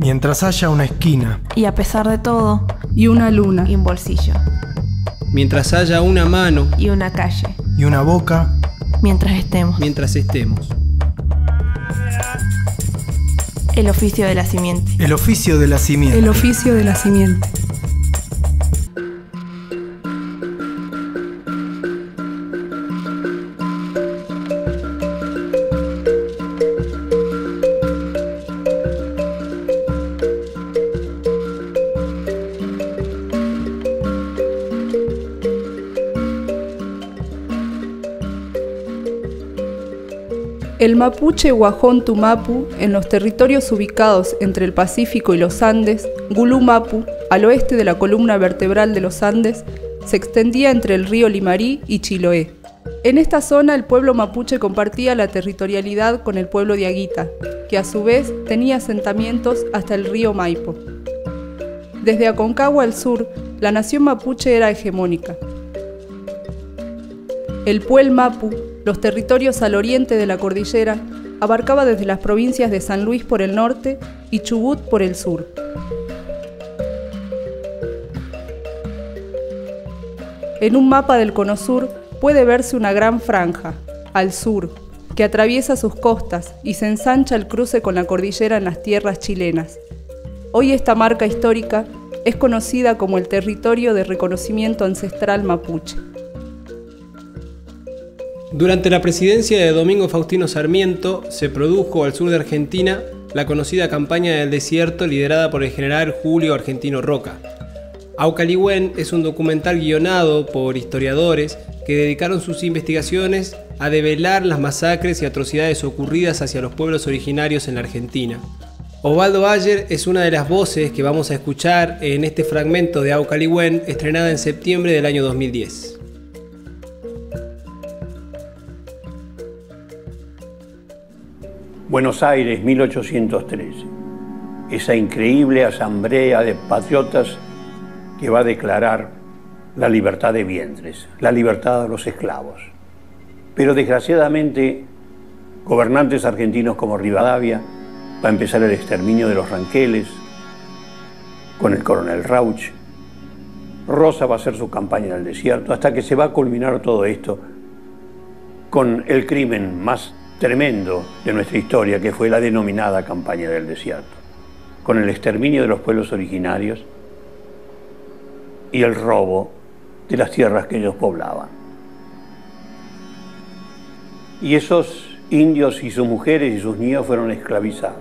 Mientras haya una esquina. Y a pesar de todo. Y una luna. Y un bolsillo. Mientras haya una mano. Y una calle. Y una boca. Mientras estemos. Mientras estemos. El oficio de la simiente. El oficio de la simiente. El oficio de la simiente. El mapuche Guajón Tumapu, en los territorios ubicados entre el Pacífico y los Andes, Gulú Mapu, al oeste de la columna vertebral de los Andes, se extendía entre el río Limarí y Chiloé. En esta zona el pueblo mapuche compartía la territorialidad con el pueblo diaguita, que a su vez tenía asentamientos hasta el río Maipo. Desde Aconcagua al sur, la nación mapuche era hegemónica. El Puel Mapu, los territorios al oriente de la cordillera, abarcaba desde las provincias de San Luis por el norte y Chubut por el sur. En un mapa del Cono Sur puede verse una gran franja, al sur, que atraviesa sus costas y se ensancha el cruce con la cordillera en las tierras chilenas. Hoy esta marca histórica es conocida como el Territorio de Reconocimiento Ancestral Mapuche. Durante la presidencia de Domingo Faustino Sarmiento se produjo al sur de Argentina la conocida campaña del desierto liderada por el general Julio Argentino Roca. Aucalihuén es un documental guionado por historiadores que dedicaron sus investigaciones a develar las masacres y atrocidades ocurridas hacia los pueblos originarios en la Argentina. Osvaldo Ayer es una de las voces que vamos a escuchar en este fragmento de Aucalihuén, estrenada en septiembre del año 2010. Buenos Aires, 1813. Esa increíble asamblea de patriotas que va a declarar la libertad de vientres, la libertad de los esclavos. Pero desgraciadamente, gobernantes argentinos como Rivadavia, va a empezar el exterminio de los ranqueles, con el coronel Rauch. Rosa va a hacer su campaña en el desierto, hasta que se va a culminar todo esto con el crimen más tremendo de nuestra historia, que fue la denominada campaña del desierto, con el exterminio de los pueblos originarios y el robo de las tierras que ellos poblaban. Y esos indios y sus mujeres y sus niños fueron esclavizados.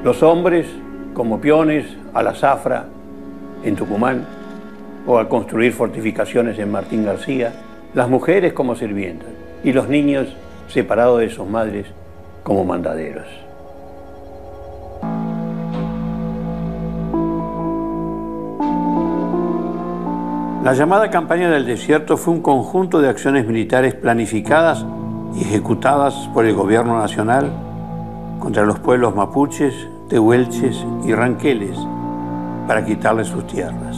Los hombres como peones a la zafra en Tucumán, o a construir fortificaciones en Martín García, las mujeres como sirvientas y los niños separados de sus madres como mandaderos. La llamada campaña del desierto fue un conjunto de acciones militares planificadas y ejecutadas por el gobierno nacional contra los pueblos mapuches, tehuelches y ranqueles, para quitarles sus tierras.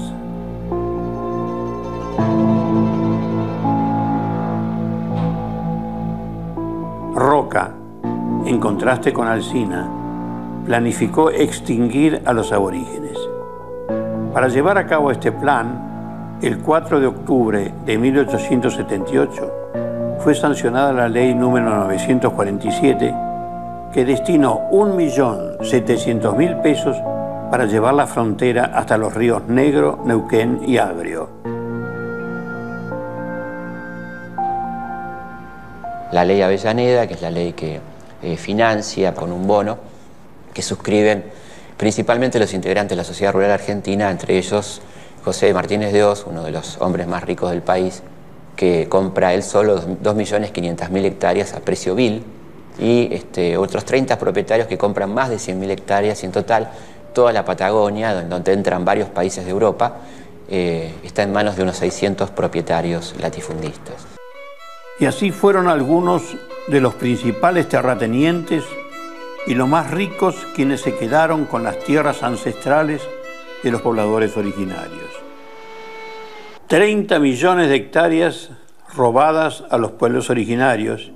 Roca, en contraste con Alsina, planificó extinguir a los aborígenes. Para llevar a cabo este plan, el 4 de octubre de 1878 fue sancionada la ley número 947, que destinó 1.700.000 pesos para llevar la frontera hasta los ríos Negro, Neuquén y Agrio. La ley Avellaneda, que es la ley que financia con un bono, que suscriben principalmente los integrantes de la sociedad rural argentina, entre ellos José Martínez de Hoz, uno de los hombres más ricos del país, que compra él solo 2.500.000 hectáreas a precio vil, y otros 30 propietarios que compran más de 100.000 hectáreas, y en total toda la Patagonia, donde entran varios países de Europa, está en manos de unos 600 propietarios latifundistas. Y así fueron algunos de los principales terratenientes y los más ricos quienes se quedaron con las tierras ancestrales de los pobladores originarios. 30 millones de hectáreas robadas a los pueblos originarios,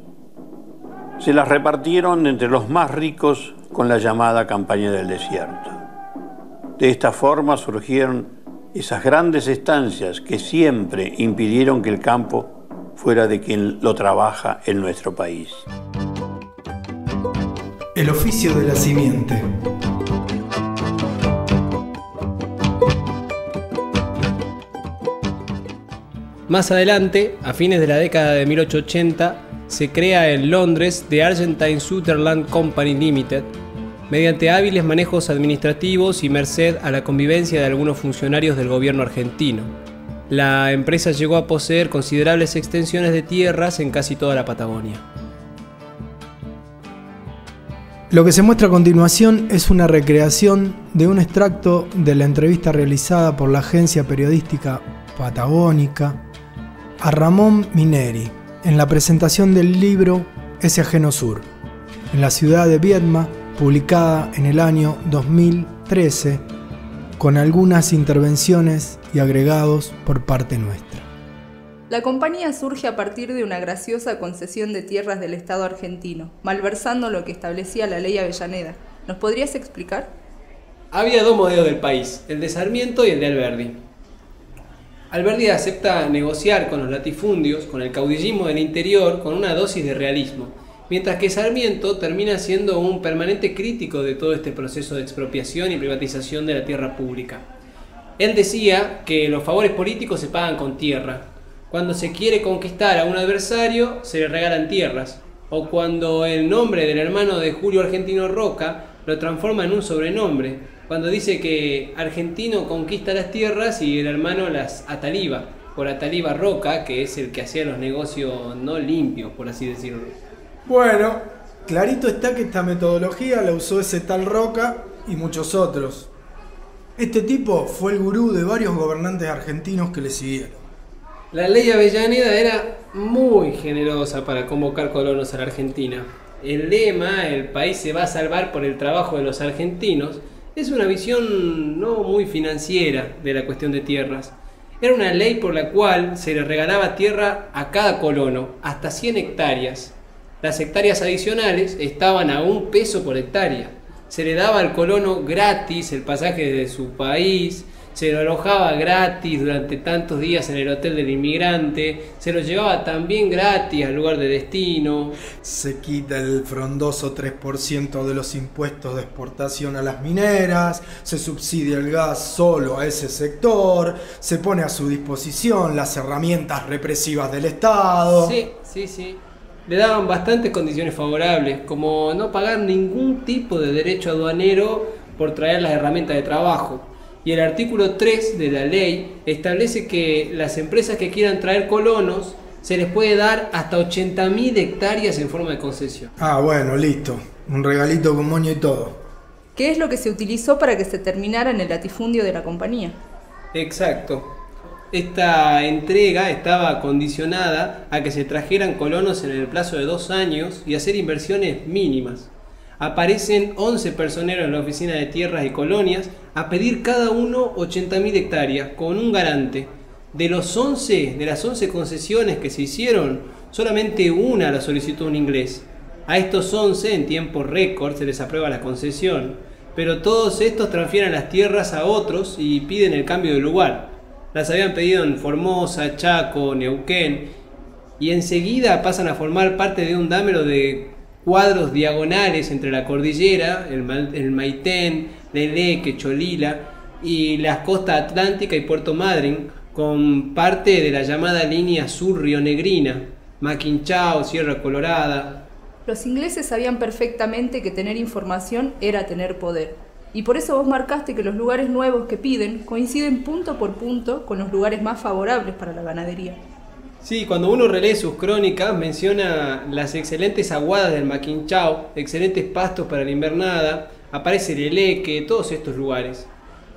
se las repartieron entre los más ricos con la llamada campaña del desierto. De esta forma surgieron esas grandes estancias que siempre impidieron que el campo fuera de quien lo trabaja en nuestro país. El oficio de la simiente. Más adelante, a fines de la década de 1880, se crea en Londres The Argentine Sutherland Company Limited, mediante hábiles manejos administrativos y merced a la convivencia de algunos funcionarios del gobierno argentino. La empresa llegó a poseer considerables extensiones de tierras en casi toda la Patagonia. Lo que se muestra a continuación es una recreación de un extracto de la entrevista realizada por la agencia periodística Patagónica a Ramón Mineri en la presentación del libro Ese ajeno sur, en la ciudad de Viedma, publicada en el año 2013, con algunas intervenciones y agregados por parte nuestra. La compañía surge a partir de una graciosa concesión de tierras del Estado argentino, malversando lo que establecía la ley Avellaneda. ¿Nos podrías explicar? Había dos modelos del país, el de Sarmiento y el de Alberdi. Alberdi acepta negociar con los latifundios, con el caudillismo del interior, con una dosis de realismo, mientras que Sarmiento termina siendo un permanente crítico de todo este proceso de expropiación y privatización de la tierra pública. Él decía que los favores políticos se pagan con tierra. Cuando se quiere conquistar a un adversario, se le regalan tierras. O cuando el nombre del hermano de Julio Argentino Roca lo transforma en un sobrenombre. Cuando dice que Argentino conquista las tierras y el hermano las ataliba. Por ataliba Roca, que es el que hacía los negocios no limpios, por así decirlo. Bueno, clarito está que esta metodología la usó ese tal Roca y muchos otros. Este tipo fue el gurú de varios gobernantes argentinos que le siguieron. La ley Avellaneda era muy generosa para convocar colonos a la Argentina. El lema, el país se va a salvar por el trabajo de los argentinos, es una visión no muy financiera de la cuestión de tierras. Era una ley por la cual se le regalaba tierra a cada colono, hasta 100 hectáreas. Las hectáreas adicionales estaban a $1 por hectárea. Se le daba al colono gratis el pasaje de su país, se lo alojaba gratis durante tantos días en el hotel del inmigrante, se lo llevaba también gratis al lugar de destino. Se quita el frondoso 3% de los impuestos de exportación a las mineras, se subsidia el gas solo a ese sector, se pone a su disposición las herramientas represivas del Estado. Sí. Le daban bastantes condiciones favorables, como no pagar ningún tipo de derecho aduanero por traer las herramientas de trabajo. Y el artículo 3 de la ley establece que las empresas que quieran traer colonos se les puede dar hasta 80.000 hectáreas en forma de concesión. Ah, bueno, listo. Un regalito con moño y todo. ¿Qué es lo que se utilizó para que se terminara en el latifundio de la compañía? Exacto. Esta entrega estaba condicionada a que se trajeran colonos en el plazo de 2 años y hacer inversiones mínimas. Aparecen 11 personeros en la oficina de tierras y colonias a pedir cada uno 80.000 hectáreas con un garante. De las 11 concesiones que se hicieron, solamente una la solicitó un inglés. A estos 11 en tiempo récord se les aprueba la concesión, pero todos estos transfieren las tierras a otros y piden el cambio de lugar. Las habían pedido en Formosa, Chaco, Neuquén y enseguida pasan a formar parte de un dámero de cuadros diagonales entre la cordillera, el Maitén, Leleque, Cholila y las costas atlántica y Puerto Madryn, con parte de la llamada línea sur rionegrina, Maquinchao, Sierra Colorada. Los ingleses sabían perfectamente que tener información era tener poder, y por eso vos marcaste que los lugares nuevos que piden coinciden punto por punto con los lugares más favorables para la ganadería. Sí, cuando uno relee sus crónicas menciona las excelentes aguadas del Maquinchao, excelentes pastos para la invernada, aparece Leleque, todos estos lugares.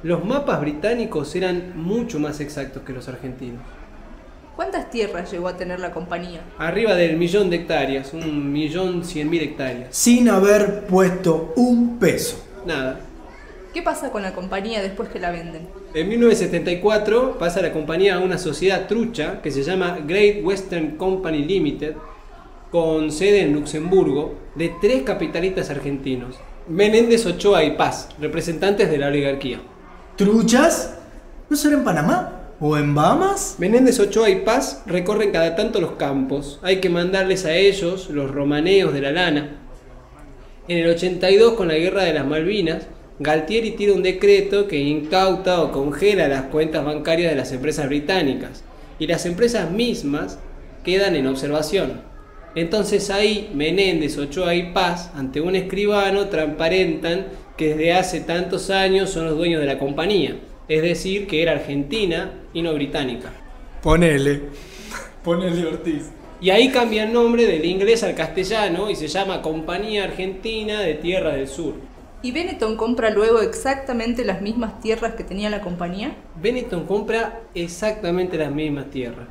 Los mapas británicos eran mucho más exactos que los argentinos. ¿Cuántas tierras llegó a tener la compañía? Arriba del 1.000.000 de hectáreas, 1.100.000 hectáreas. Sin haber puesto un peso. Nada. ¿Qué pasa con la compañía después que la venden? En 1974 pasa la compañía a una sociedad trucha que se llama Great Western Company Limited, con sede en Luxemburgo, de 3 capitalistas argentinos: Menéndez, Ochoa y Paz, representantes de la oligarquía. ¿Truchas? ¿No será en Panamá? ¿O en Bahamas? Menéndez, Ochoa y Paz recorren cada tanto los campos. Hay que mandarles a ellos los romaneos de la lana. En el 82, con la guerra de las Malvinas, Galtieri tira un decreto que incauta o congela las cuentas bancarias de las empresas británicas, y las empresas mismas quedan en observación. Entonces ahí Menéndez, Ochoa y Paz, ante un escribano, transparentan que desde hace tantos años son los dueños de la compañía, es decir, que era argentina y no británica. Ponele Ortiz. Y ahí cambia el nombre del inglés al castellano y se llama Compañía Argentina de Tierras del Sur. ¿Y Benetton compra luego exactamente las mismas tierras que tenía la compañía? Benetton compra exactamente las mismas tierras.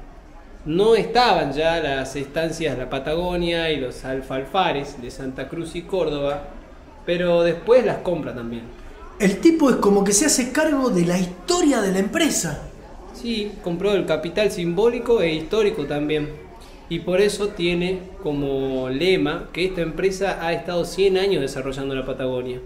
No estaban ya las estancias La Patagonia y los alfalfares de Santa Cruz y Córdoba, pero después las compra también. El tipo es como que se hace cargo de la historia de la empresa. Sí, compró el capital simbólico e histórico también. Y por eso tiene como lema que esta empresa ha estado 100 años desarrollando la Patagonia.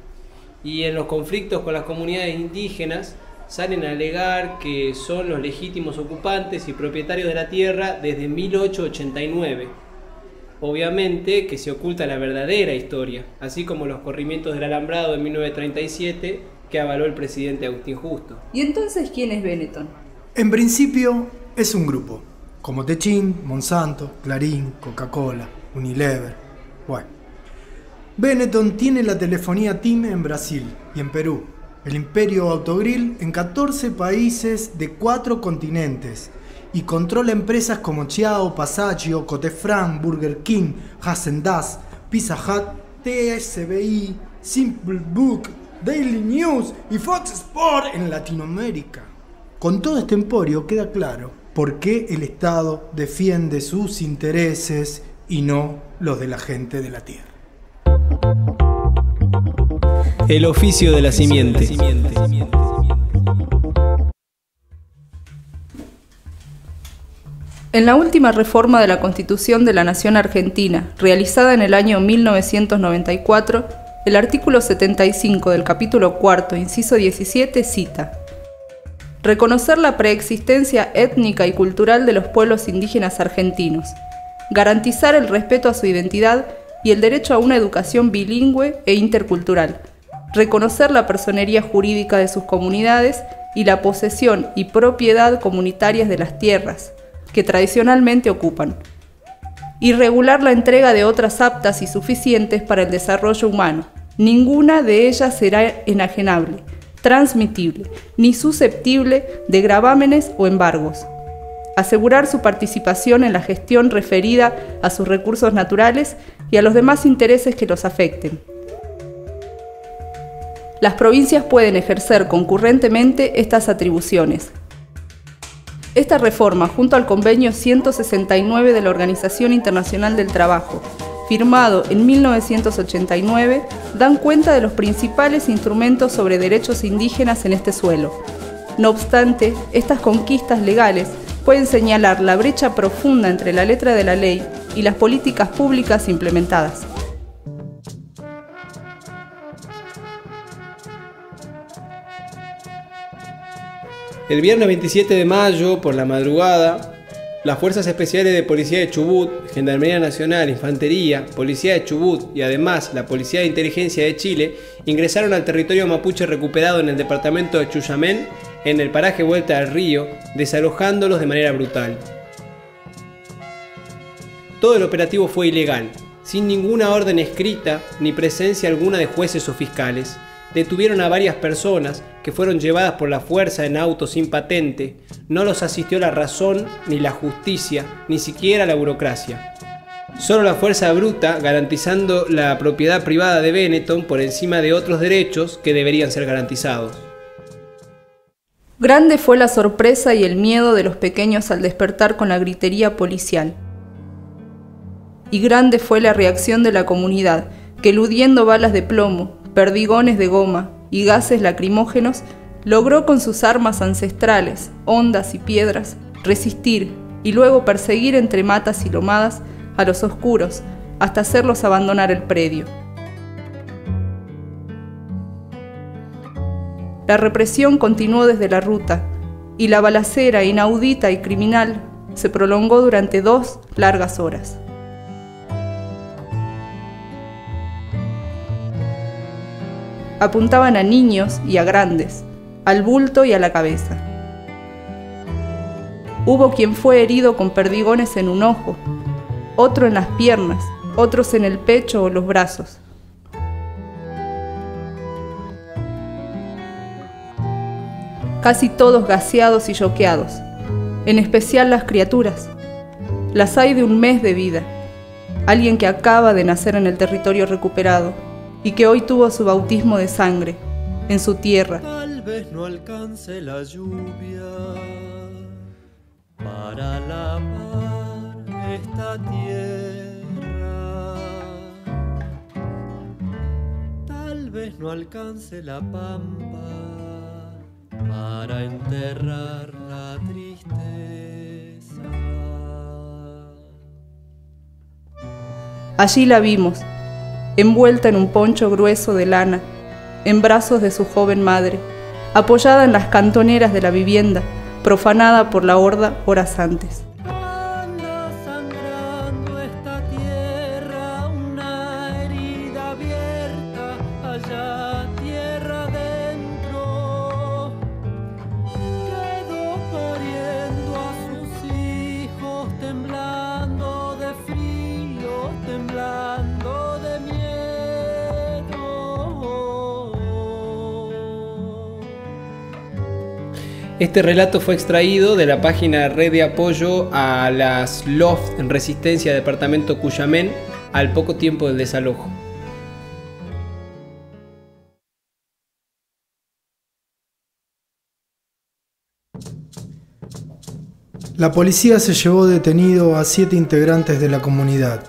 Y en los conflictos con las comunidades indígenas salen a alegar que son los legítimos ocupantes y propietarios de la tierra desde 1889. Obviamente que se oculta la verdadera historia, así como los corrimientos del alambrado en 1937 que avaló el presidente Agustín Justo. ¿Y entonces quién es Benetton? En principio es un grupo, como Techin, Monsanto, Clarín, Coca-Cola, Unilever. Bueno, Benetton tiene la telefonía TIM en Brasil y en Perú, el imperio Autogrill en 14 países de 4 continentes, y controla empresas como Chiao, Passaggio, Cotefran, Burger King, Häagen-Dazs, Pizza Hut, TSBI, Simple Book, Daily News y Fox Sport en Latinoamérica. Con todo este emporio queda claro por qué el Estado defiende sus intereses y no los de la gente de la tierra. El oficio de la simiente. En la última reforma de la Constitución de la Nación Argentina, realizada en el año 1994, el artículo 75 del capítulo 4, inciso 17, cita: reconocer la preexistencia étnica y cultural de los pueblos indígenas argentinos, garantizar el respeto a su identidad y el derecho a una educación bilingüe e intercultural, reconocer la personería jurídica de sus comunidades y la posesión y propiedad comunitarias de las tierras que tradicionalmente ocupan, y regular la entrega de otras aptas y suficientes para el desarrollo humano. Ninguna de ellas será enajenable, transmitible, ni susceptible de gravámenes o embargos. Asegurar su participación en la gestión referida a sus recursos naturales y a los demás intereses que los afecten. Las provincias pueden ejercer concurrentemente estas atribuciones. Esta reforma, junto al Convenio 169 de la Organización Internacional del Trabajo, firmado en 1989, dan cuenta de los principales instrumentos sobre derechos indígenas en este suelo. No obstante, estas conquistas legales pueden señalar la brecha profunda entre la letra de la ley y las políticas públicas implementadas. El viernes 27 de mayo, por la madrugada, las Fuerzas Especiales de Policía de Chubut, Gendarmería Nacional, Infantería, Policía de Chubut y además la Policía de Inteligencia de Chile ingresaron al territorio mapuche recuperado en el departamento de Chuyamén, en el paraje Vuelta al Río, desalojándolos de manera brutal. Todo el operativo fue ilegal, sin ninguna orden escrita ni presencia alguna de jueces o fiscales. Detuvieron a varias personas que fueron llevadas por la fuerza en autos sin patente. No los asistió la razón, ni la justicia, ni siquiera la burocracia. Solo la fuerza bruta, garantizando la propiedad privada de Benetton por encima de otros derechos que deberían ser garantizados. Grande fue la sorpresa y el miedo de los pequeños al despertar con la gritería policial. Y grande fue la reacción de la comunidad, que eludiendo balas de plomo, perdigones de goma y gases lacrimógenos, logró con sus armas ancestrales, hondas y piedras, resistir y luego perseguir entre matas y lomadas a los oscuros hasta hacerlos abandonar el predio. La represión continuó desde la ruta y la balacera inaudita y criminal se prolongó durante 2 largas horas. Apuntaban a niños y a grandes, al bulto y a la cabeza. Hubo quien fue herido con perdigones en un ojo, otro en las piernas, otros en el pecho o los brazos. Casi todos gaseados y choqueados, en especial las criaturas. Las hay de 1 mes de vida, alguien que acaba de nacer en el territorio recuperado y que hoy tuvo su bautismo de sangre, en su tierra. Tal vez no alcance la lluvia para lavar esta tierra. Tal vez no alcance la pampa para enterrar la tristeza. Allí la vimos, envuelta en un poncho grueso de lana, en brazos de su joven madre, apoyada en las cantoneras de la vivienda, profanada por la horda horas antes. Anda sangrando esta tierra, una herida abierta, allá tierra adentro. Quedó pariendo a sus hijos, temblando de frío, temblando de miedo. Este relato fue extraído de la página Red de Apoyo a las LOFT en Resistencia, departamento Cuyamén, al poco tiempo del desalojo. La policía se llevó detenido a 7 integrantes de la comunidad,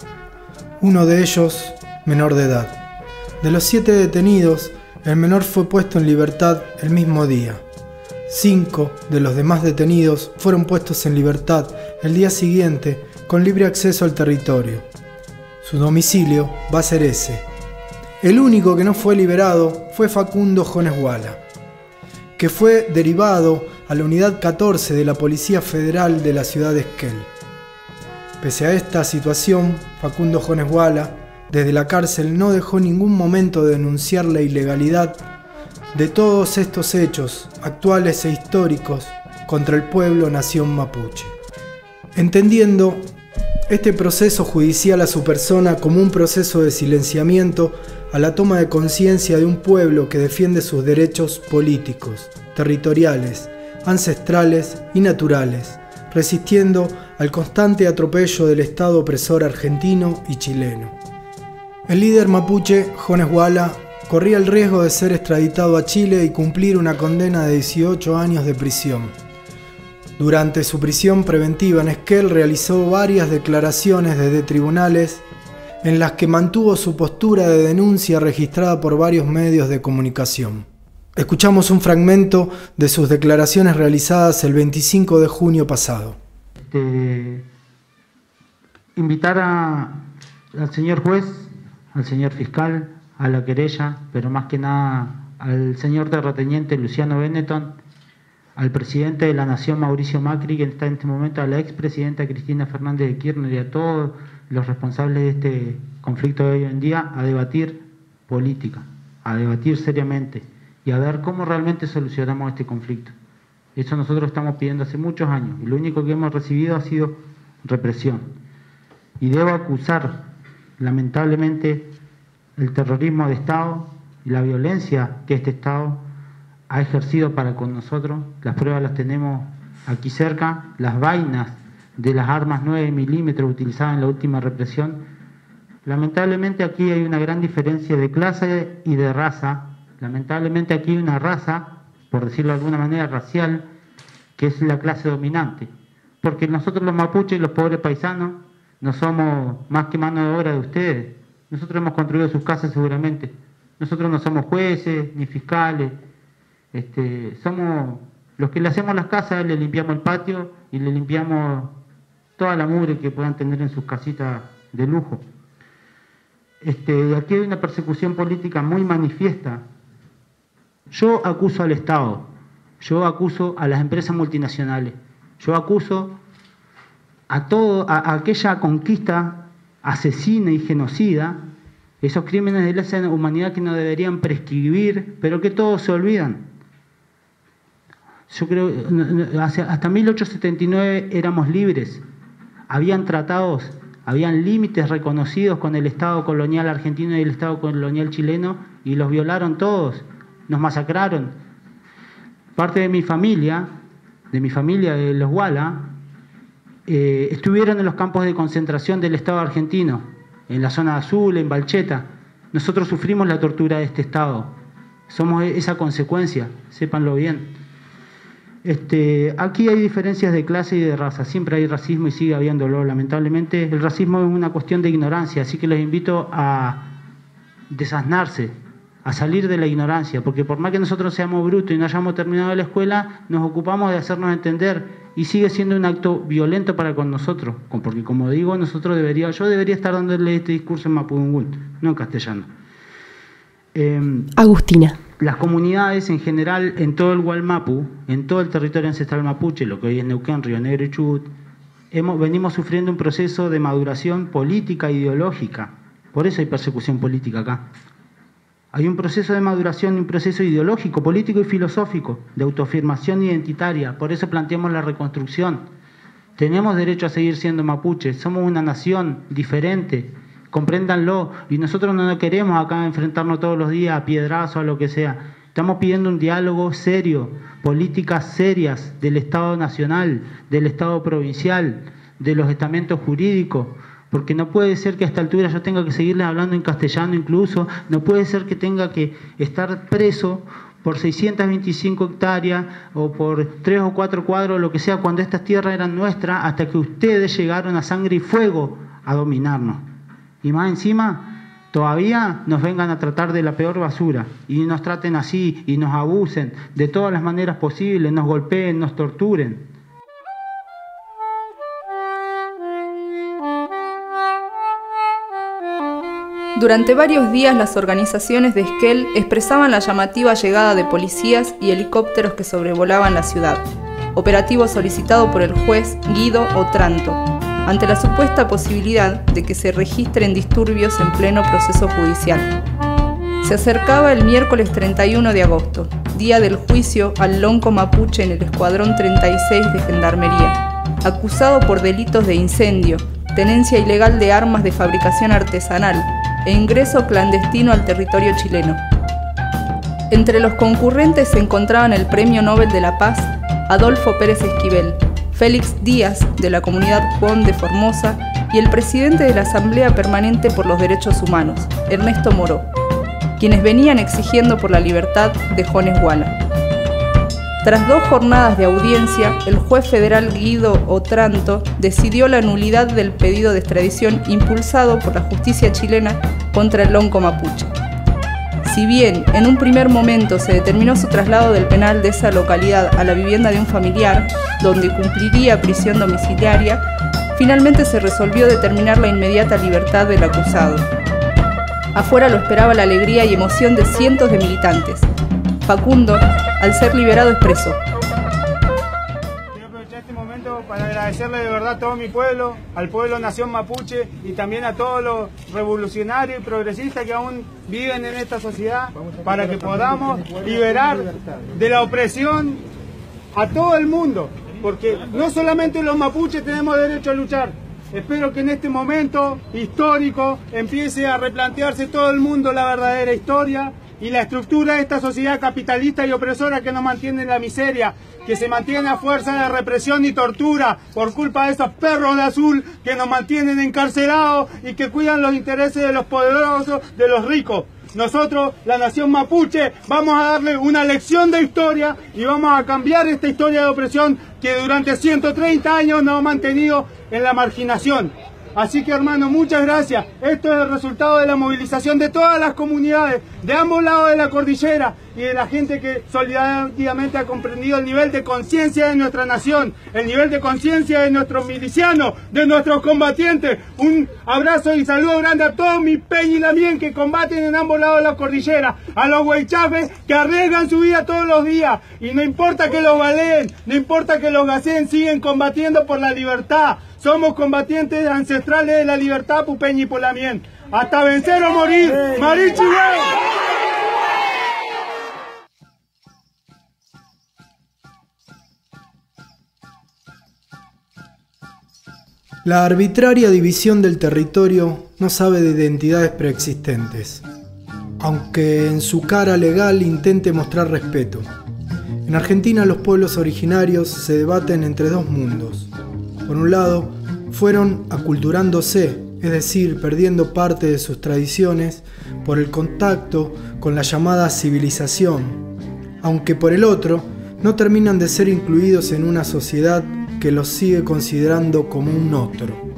uno de ellos menor de edad. De los 7 detenidos, el menor fue puesto en libertad el mismo día. 5 de los demás detenidos fueron puestos en libertad el día siguiente con libre acceso al territorio. Su domicilio va a ser ese. El único que no fue liberado fue Facundo Jones Guala, que fue derivado a la Unidad 14 de la Policía Federal de la ciudad de Esquel. Pese a esta situación, Facundo Jones Guala, desde la cárcel, no dejó ningún momento de denunciar la ilegalidad de todos estos hechos actuales e históricos contra el pueblo nación mapuche, entendiendo este proceso judicial a su persona como un proceso de silenciamiento a la toma de conciencia de un pueblo que defiende sus derechos políticos, territoriales, ancestrales y naturales, resistiendo al constante atropello del Estado opresor argentino y chileno. El líder mapuche, Jones Guala, corría el riesgo de ser extraditado a Chile y cumplir una condena de 18 años de prisión. Durante su prisión preventiva en Esquel realizó varias declaraciones desde tribunales en las que mantuvo su postura de denuncia registrada por varios medios de comunicación. Escuchamos un fragmento de sus declaraciones realizadas el 25 de junio pasado. Invitar al señor juez, al señor fiscal, a la querella, pero más que nada al señor terrateniente Luciano Benetton, al presidente de la Nación Mauricio Macri, que está en este momento, a la expresidenta Cristina Fernández de Kirchner y a todos los responsables de este conflicto de hoy en día, a debatir política, a debatir seriamente y a ver cómo realmente solucionamos este conflicto. Eso nosotros estamos pidiendo hace muchos años y lo único que hemos recibido ha sido represión. Y debo acusar, lamentablemente, el terrorismo de Estado y la violencia que este Estado ha ejercido para con nosotros. Las pruebas las tenemos aquí cerca, las vainas de las armas 9 milímetros utilizadas en la última represión. Lamentablemente aquí hay una gran diferencia de clase y de raza. Lamentablemente aquí hay una raza, por decirlo de alguna manera, racial, que es la clase dominante. Porque nosotros los mapuches y los pobres paisanos no somos más que mano de obra de ustedes. Nosotros hemos construido sus casas seguramente, Nosotros no somos jueces ni fiscales, somos los que le hacemos las casas, le limpiamos el patio y le limpiamos toda la mugre que puedan tener en sus casitas de lujo. Aquí hay una persecución política muy manifiesta. Yo acuso al Estado, yo acuso a las empresas multinacionales, yo acuso a aquella conquista asesina y genocida, esos crímenes de lesa humanidad que no deberían prescribir, pero que todos se olvidan. Yo creo hasta 1879 éramos libres, habían tratados, habían límites reconocidos con el Estado colonial argentino y el Estado colonial chileno y los violaron todos, nos masacraron. Parte de mi familia de los Guala, estuvieron en los campos de concentración del Estado argentino, en la zona azul, en Balcheta. Nosotros sufrimos la tortura de este Estado, somos esa consecuencia, sépanlo bien. Aquí hay diferencias de clase y de raza, siempre hay racismo y sigue habiéndolo, lamentablemente. El racismo es una cuestión de ignorancia, así que los invito a desasnarse, a salir de la ignorancia, porque por más que nosotros seamos brutos y no hayamos terminado la escuela, nos ocupamos de hacernos entender y sigue siendo un acto violento para con nosotros, porque como digo, yo debería estar dándole este discurso en mapudungún, no en castellano. Agustina. Las comunidades en general en todo el Gualmapu, en todo el territorio ancestral mapuche, lo que hoy es Neuquén, Río Negro y Chubut, venimos sufriendo un proceso de maduración política e ideológica. Por eso hay persecución política acá. Hay un proceso de maduración, un proceso ideológico, político y filosófico, de autoafirmación identitaria. Por eso planteamos la reconstrucción. Tenemos derecho a seguir siendo mapuches, somos una nación diferente, compréndanlo, y nosotros no queremos acá enfrentarnos todos los días a piedrazo, a lo que sea. Estamos pidiendo un diálogo serio, políticas serias del Estado nacional, del Estado provincial, de los estamentos jurídicos, porque no puede ser que a esta altura yo tenga que seguirles hablando en castellano incluso, no puede ser que tenga que estar preso por 625 hectáreas o por 3 o 4 cuadros, lo que sea, cuando estas tierras eran nuestras, hasta que ustedes llegaron a sangre y fuego a dominarnos. Y más encima, todavía nos vengan a tratar de la peor basura y nos traten así y nos abusen de todas las maneras posibles, nos golpeen, nos torturen. Durante varios días las organizaciones de Esquel expresaban la llamativa llegada de policías y helicópteros que sobrevolaban la ciudad, operativo solicitado por el juez Guido Otranto, ante la supuesta posibilidad de que se registren disturbios en pleno proceso judicial. Se acercaba el miércoles 31 de agosto, día del juicio al lonco mapuche en el Escuadrón 36 de Gendarmería, acusado por delitos de incendio, tenencia ilegal de armas de fabricación artesanal e ingreso clandestino al territorio chileno. Entre los concurrentes se encontraban el Premio Nobel de la Paz, Adolfo Pérez Esquivel, Félix Díaz, de la comunidad Juan de Formosa, y el presidente de la Asamblea Permanente por los Derechos Humanos, Ernesto Moró, quienes venían exigiendo por la libertad de Jones Guala. Tras 2 jornadas de audiencia, el juez federal Guido Otranto decidió la nulidad del pedido de extradición impulsado por la justicia chilena contra el lonco mapuche. Si bien en un primer momento se determinó su traslado del penal de esa localidad a la vivienda de un familiar, donde cumpliría prisión domiciliaria, finalmente se resolvió determinar la inmediata libertad del acusado. Afuera lo esperaba la alegría y emoción de cientos de militantes. Facundo, al ser liberado, expresó: Quiero aprovechar este momento para agradecerle de verdad a todo mi pueblo, al pueblo nación mapuche y también a todos los revolucionarios y progresistas que aún viven en esta sociedad, para que podamos liberar de la opresión a todo el mundo, porque no solamente los mapuches tenemos derecho a luchar. Espero que en este momento histórico empiece a replantearse todo el mundo la verdadera historia y la estructura de esta sociedad capitalista y opresora que nos mantiene en la miseria, que se mantiene a fuerza de represión y tortura por culpa de esos perros de azul que nos mantienen encarcelados y que cuidan los intereses de los poderosos, de los ricos. Nosotros, la nación mapuche, vamos a darle una lección de historia y vamos a cambiar esta historia de opresión que durante 130 años nos ha mantenido en la marginación. Así que, hermano, muchas gracias. Esto es el resultado de la movilización de todas las comunidades, de ambos lados de la cordillera, y de la gente que solidariamente ha comprendido el nivel de conciencia de nuestra nación, el nivel de conciencia de nuestros milicianos, de nuestros combatientes. Un abrazo y saludo grande a todos mis peña y lamien que combaten en ambos lados de la cordillera, a los huaychafes que arriesgan su vida todos los días, y no importa que los baleen, no importa que los gaseen, siguen combatiendo por la libertad. Somos combatientes ancestrales de la libertad, pupeña y polamien. Hasta vencer o morir. ¡Marichi, güey! La arbitraria división del territorio no sabe de identidades preexistentes, aunque en su cara legal intente mostrar respeto. En Argentina los pueblos originarios se debaten entre dos mundos. Por un lado, fueron aculturándose, es decir, perdiendo parte de sus tradiciones por el contacto con la llamada civilización, aunque por el otro, no terminan de ser incluidos en una sociedad que los sigue considerando como un otro.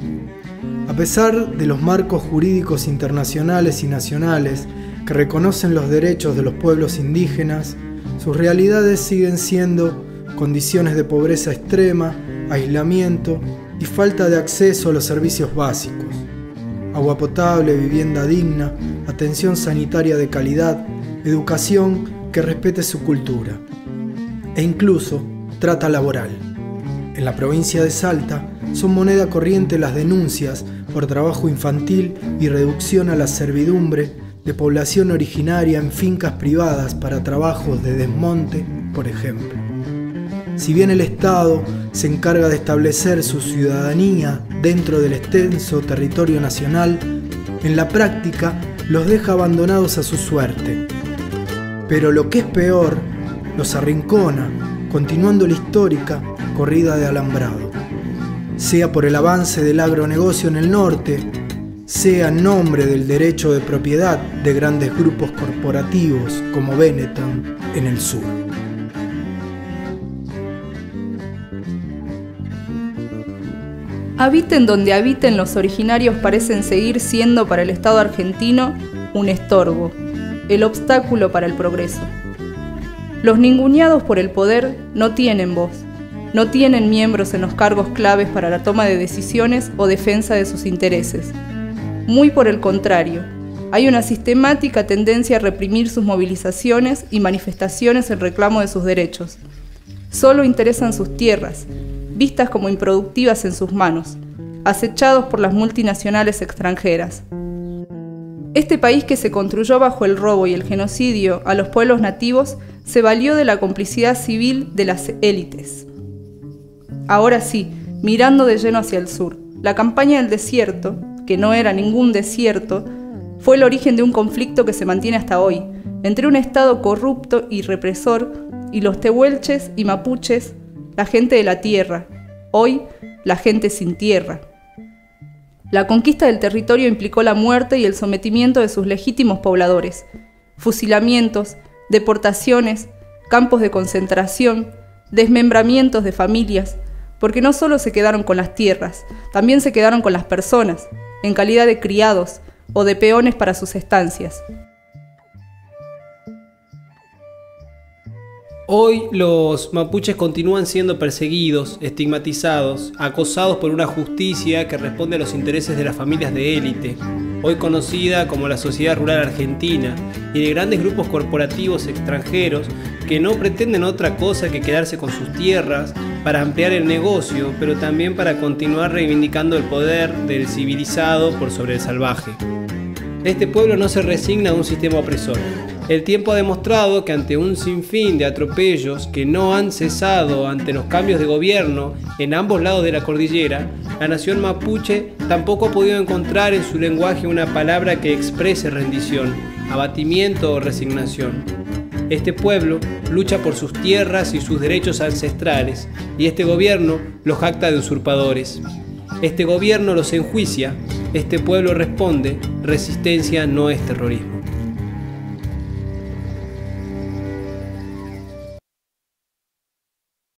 A pesar de los marcos jurídicos internacionales y nacionales que reconocen los derechos de los pueblos indígenas, sus realidades siguen siendo condiciones de pobreza extrema, aislamiento y falta de acceso a los servicios básicos. Agua potable, vivienda digna, atención sanitaria de calidad, educación que respete su cultura e incluso trata laboral. En la provincia de Salta son moneda corriente las denuncias por trabajo infantil y reducción a la servidumbre de población originaria en fincas privadas para trabajos de desmonte, por ejemplo. Si bien el Estado se encarga de establecer su ciudadanía dentro del extenso territorio nacional, en la práctica los deja abandonados a su suerte. Pero lo que es peor, los arrincona, continuando la histórica corrida de alambrado. Sea por el avance del agronegocio en el norte, sea en nombre del derecho de propiedad de grandes grupos corporativos como Benetton en el sur. Habiten donde habiten, los originarios parecen seguir siendo para el Estado argentino un estorbo, el obstáculo para el progreso. Los ninguneados por el poder no tienen voz, no tienen miembros en los cargos claves para la toma de decisiones o defensa de sus intereses. Muy por el contrario, hay una sistemática tendencia a reprimir sus movilizaciones y manifestaciones en reclamo de sus derechos. Solo interesan sus tierras, vistas como improductivas en sus manos, acechados por las multinacionales extranjeras. Este país que se construyó bajo el robo y el genocidio a los pueblos nativos se valió de la complicidad civil de las élites. Ahora sí, mirando de lleno hacia el sur, la campaña del desierto, que no era ningún desierto, fue el origen de un conflicto que se mantiene hasta hoy, entre un Estado corrupto y represor y los tehuelches y mapuches, la gente de la tierra, hoy la gente sin tierra. La conquista del territorio implicó la muerte y el sometimiento de sus legítimos pobladores, fusilamientos, deportaciones, campos de concentración, desmembramientos de familias, porque no solo se quedaron con las tierras, también se quedaron con las personas, en calidad de criados o de peones para sus estancias. Hoy los mapuches continúan siendo perseguidos, estigmatizados, acosados por una justicia que responde a los intereses de las familias de élite, hoy conocida como la Sociedad Rural Argentina, y de grandes grupos corporativos extranjeros que no pretenden otra cosa que quedarse con sus tierras para ampliar el negocio, pero también para continuar reivindicando el poder del civilizado por sobre el salvaje. Este pueblo no se resigna a un sistema opresor. El tiempo ha demostrado que ante un sinfín de atropellos que no han cesado ante los cambios de gobierno en ambos lados de la cordillera, la nación mapuche tampoco ha podido encontrar en su lenguaje una palabra que exprese rendición, abatimiento o resignación. Este pueblo lucha por sus tierras y sus derechos ancestrales, y este gobierno los jacta de usurpadores. Este gobierno los enjuicia, este pueblo responde: resistencia no es terrorismo.